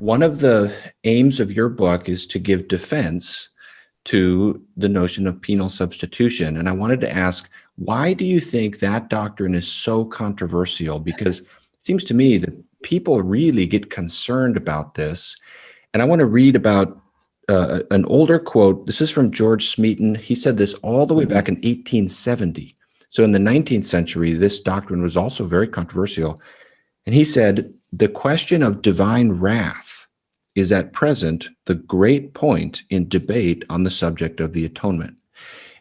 One of the aims of your book is to give defense to the notion of penal substitution. And I wanted to ask, why do you think that doctrine is so controversial? Because it seems to me that people really get concerned about this. And I want to read about an older quote. This is from George Smeaton. He said this all the way back in 1870. So in the 19th century, this doctrine was also very controversial. And he said, the question of divine wrath is at present the great point in debate on the subject of the atonement.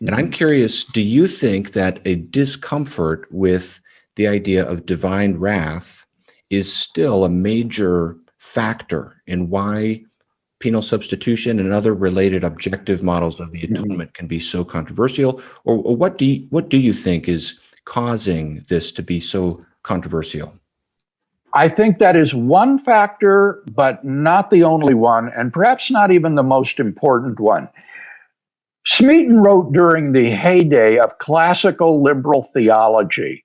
And I'm curious, do you think that a discomfort with the idea of divine wrath is still a major factor in why penal substitution and other related objective models of the atonement can be so controversial? Or what do you think is causing this to be so controversial? I think that is one factor, but not the only one, and perhaps not even the most important one. Smeaton wrote during the heyday of classical liberal theology,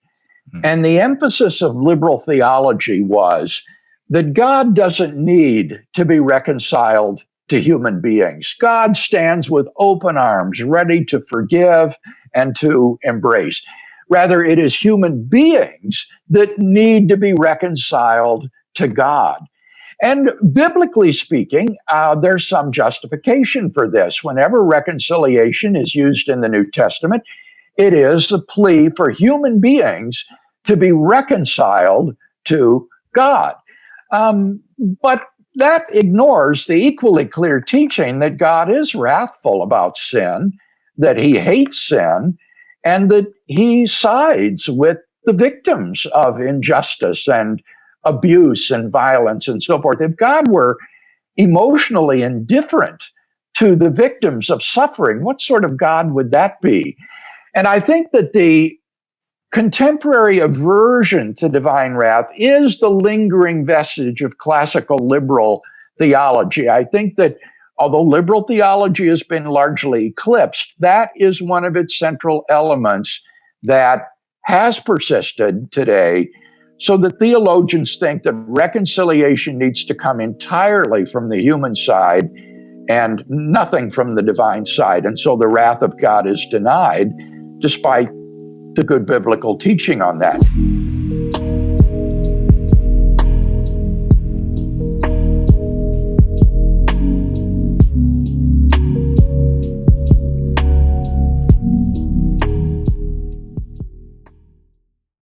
and the emphasis of liberal theology was that God doesn't need to be reconciled to human beings. God stands with open arms, ready to forgive and to embrace. Rather, it is human beings that need to be reconciled to God. And biblically speaking, there's some justification for this. Whenever reconciliation is used in the New Testament, it is a plea for human beings to be reconciled to God. But that ignores the equally clear teaching that God is wrathful about sin, that he hates sin, and that he sides with the victims of injustice and abuse and violence and so forth. If God were emotionally indifferent to the victims of suffering, what sort of God would that be? And I think that the contemporary aversion to divine wrath is the lingering vestige of classical liberal theology. I think that although liberal theology has been largely eclipsed, that is one of its central elements that has persisted today, so that theologians think that reconciliation needs to come entirely from the human side and nothing from the divine side. And so the wrath of God is denied, despite the good biblical teaching on that.